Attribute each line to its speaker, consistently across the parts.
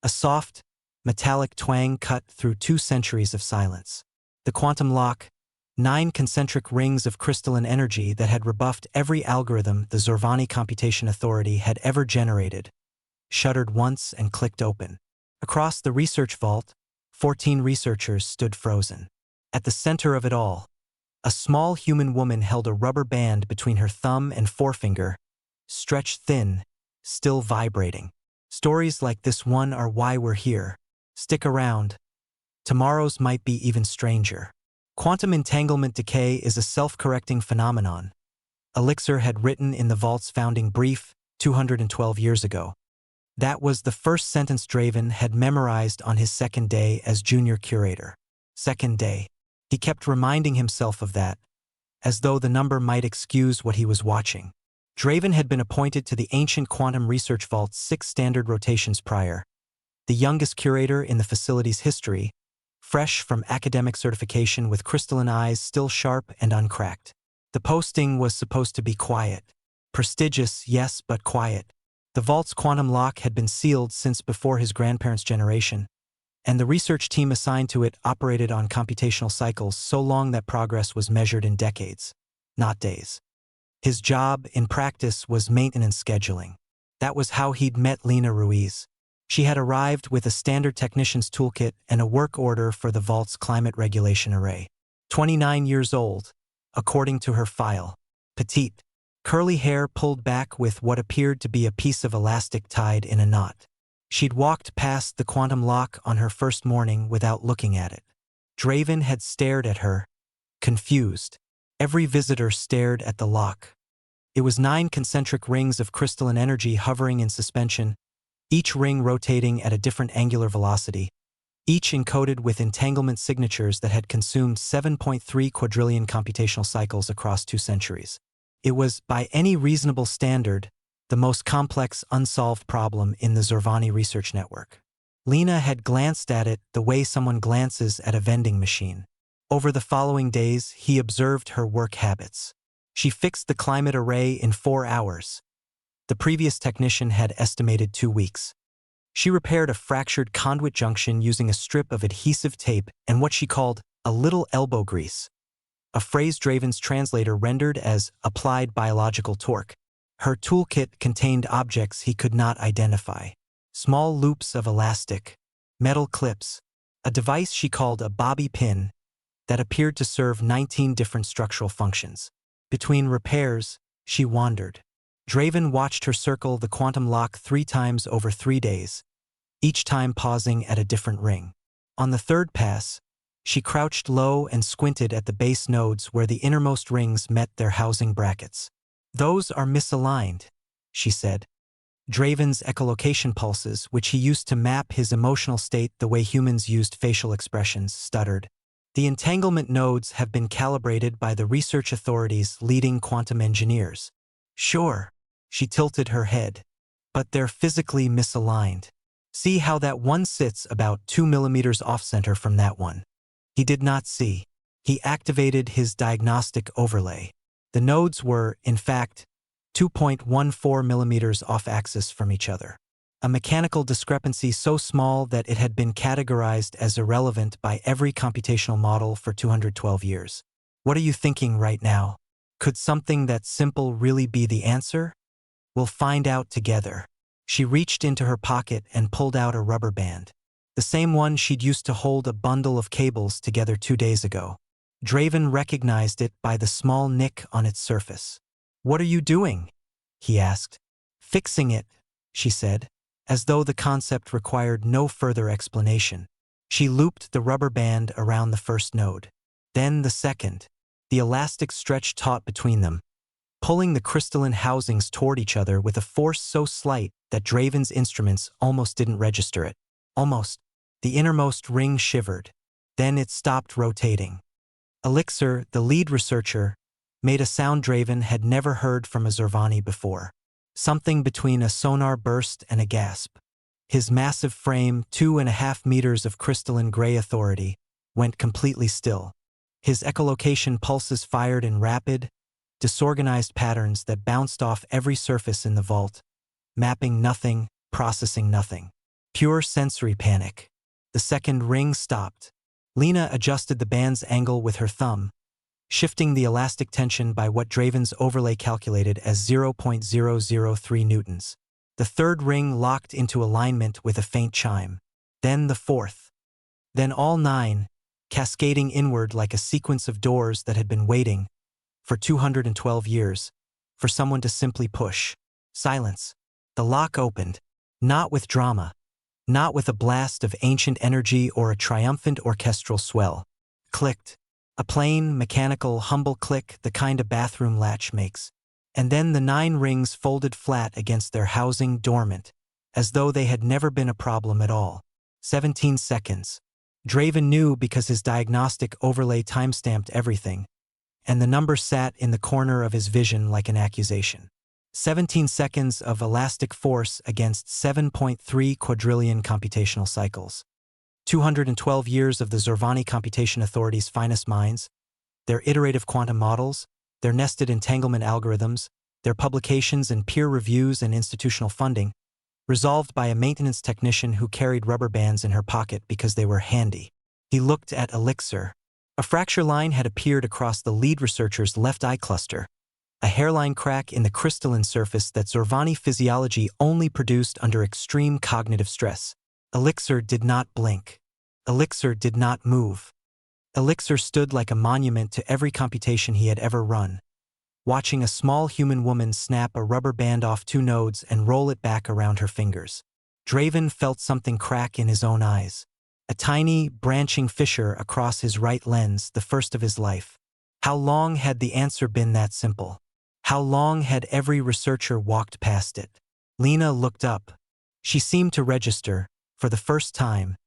Speaker 1: A soft, metallic twang cut through 2 centuries of silence. The quantum lock, 9 concentric rings of crystalline energy that had rebuffed every algorithm the Zorvani Computation Authority had ever generated, shuddered once and clicked open. Across the research vault, 14 researchers stood frozen. At the center of it all, a small human woman held a rubber band between her thumb and forefinger, stretched thin, still vibrating. Stories like this one are why we're here. Stick around. Tomorrow's might be even stranger. Quantum entanglement decay is a self-correcting phenomenon. Elixir had written in the vault's founding brief 212 years ago. That was the first sentence Draven had memorized on his second day as junior curator. Second day. He kept reminding himself of that, as though the number might excuse what he was watching. Draven had been appointed to the ancient quantum research vault's 6 standard rotations prior, the youngest curator in the facility's history, fresh from academic certification with crystalline eyes still sharp and uncracked. The posting was supposed to be quiet. Prestigious, yes, but quiet. The vault's quantum lock had been sealed since before his grandparents' generation, and the research team assigned to it operated on computational cycles so long that progress was measured in decades, not days. His job, in practice, was maintenance scheduling. That was how he'd met Lena Ruiz. She had arrived with a standard technician's toolkit and a work order for the vault's climate regulation array. 29 years old, according to her file. Petite. Curly hair pulled back with what appeared to be a piece of elastic tied in a knot. She'd walked past the quantum lock on her first morning without looking at it. Draven had stared at her, confused. Every visitor stared at the lock. It was 9 concentric rings of crystalline energy hovering in suspension, each ring rotating at a different angular velocity, each encoded with entanglement signatures that had consumed 7.3 quadrillion computational cycles across 2 centuries. It was, by any reasonable standard, the most complex unsolved problem in the Zorvani research network. Lena had glanced at it the way someone glances at a vending machine. Over the following days, he observed her work habits. She fixed the climate array in 4 hours. The previous technician had estimated 2 weeks. She repaired a fractured conduit junction using a strip of adhesive tape and what she called a little elbow grease, a phrase Draven's translator rendered as applied biological torque. Her toolkit contained objects he could not identify. Small loops of elastic, metal clips, a device she called a bobby pin that appeared to serve 19 different structural functions. Between repairs, she wandered. Draven watched her circle the quantum lock 3 times over 3 days, each time pausing at a different ring. On the 3rd pass, she crouched low and squinted at the base nodes where the innermost rings met their housing brackets. "Those are misaligned," she said. Draven's echolocation pulses, which he used to map his emotional state the way humans used facial expressions, stuttered. "The entanglement nodes have been calibrated by the research authority's leading quantum engineers." "Sure," she tilted her head, "but they're physically misaligned. See how that one sits about 2 millimeters off-center from that one." He did not see. He activated his diagnostic overlay. The nodes were, in fact, 2.14 millimeters off-axis from each other. A mechanical discrepancy so small that it had been categorized as irrelevant by every computational model for 212 years. "What are you thinking right now? Could something that simple really be the answer? We'll find out together." She reached into her pocket and pulled out a rubber band. The same one she'd used to hold a bundle of cables together 2 days ago. Draven recognized it by the small nick on its surface. "What are you doing?" he asked. "Fixing it," she said, as though the concept required no further explanation. She looped the rubber band around the first node. Then the second. The elastic stretched taut between them, pulling the crystalline housings toward each other with a force so slight that Draven's instruments almost didn't register it. Almost. The innermost ring shivered. Then it stopped rotating. Elixir, the lead researcher, made a sound Draven had never heard from a Zorvani before. Something between a sonar burst and a gasp. His massive frame, 2.5 meters of crystalline gray authority, went completely still. His echolocation pulses fired in rapid, disorganized patterns that bounced off every surface in the vault, mapping nothing, processing nothing. Pure sensory panic. The second ring stopped. Lena adjusted the band's angle with her thumb, shifting the elastic tension by what Draven's overlay calculated as 0.003 newtons. The third ring locked into alignment with a faint chime. Then the fourth. Then all 9, cascading inward like a sequence of doors that had been waiting, for 212 years, for someone to simply push. Silence. The lock opened, not with drama, not with a blast of ancient energy or a triumphant orchestral swell. Clicked. A plain, mechanical, humble click, the kind a bathroom latch makes. And then the 9 rings folded flat against their housing, dormant, as though they had never been a problem at all. 17 seconds. Draven knew because his diagnostic overlay timestamped everything, and the number sat in the corner of his vision like an accusation. 17 seconds of elastic force against 7.3 quadrillion computational cycles. 212 years of the Zorvani Computation Authority's finest minds, their iterative quantum models, their nested entanglement algorithms, their publications and peer reviews and institutional funding, resolved by a maintenance technician who carried rubber bands in her pocket because they were handy. He looked at Elixir. A fracture line had appeared across the lead researcher's left eye cluster, a hairline crack in the crystalline surface that Zorvani physiology only produced under extreme cognitive stress. Elixir did not blink. Elixir did not move. Elixir stood like a monument to every computation he had ever run, watching a small human woman snap a rubber band off 2 nodes and roll it back around her fingers. Draven felt something crack in his own eyes. A tiny, branching fissure across his right lens, the first of his life. How long had the answer been that simple? How long had every researcher walked past it? Lena looked up. She seemed to register, for the first time,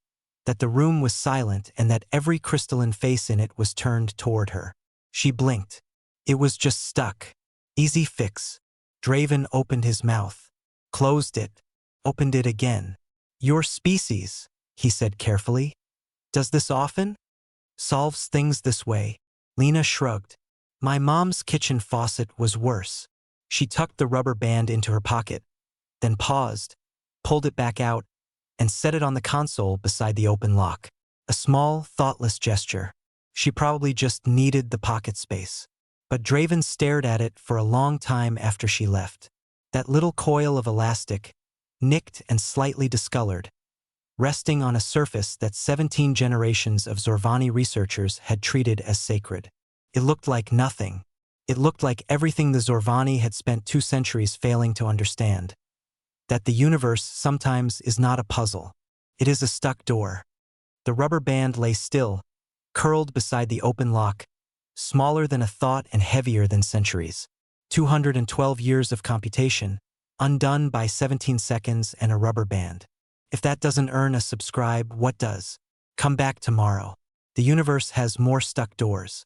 Speaker 1: that the room was silent and that every crystalline face in it was turned toward her. She blinked. It was just stuck. Easy fix. Draven opened his mouth, closed it, opened it again. Your species, he said carefully, does this often? Solves things this way. Lena shrugged. My mom's kitchen faucet was worse. She tucked the rubber band into her pocket, then paused, pulled it back out, and set it on the console beside the open lock. A small, thoughtless gesture. She probably just needed the pocket space. But Draven stared at it for a long time after she left. That little coil of elastic, nicked and slightly discolored, resting on a surface that 17 generations of Zorvani researchers had treated as sacred. It looked like nothing. It looked like everything the Zorvani had spent 2 centuries failing to understand. That the universe sometimes is not a puzzle. It is a stuck door. The rubber band lay still, curled beside the open lock, smaller than a thought and heavier than centuries. 212 years of computation, undone by 17 seconds and a rubber band. If that doesn't earn a subscribe, what does? Come back tomorrow. The universe has more stuck doors.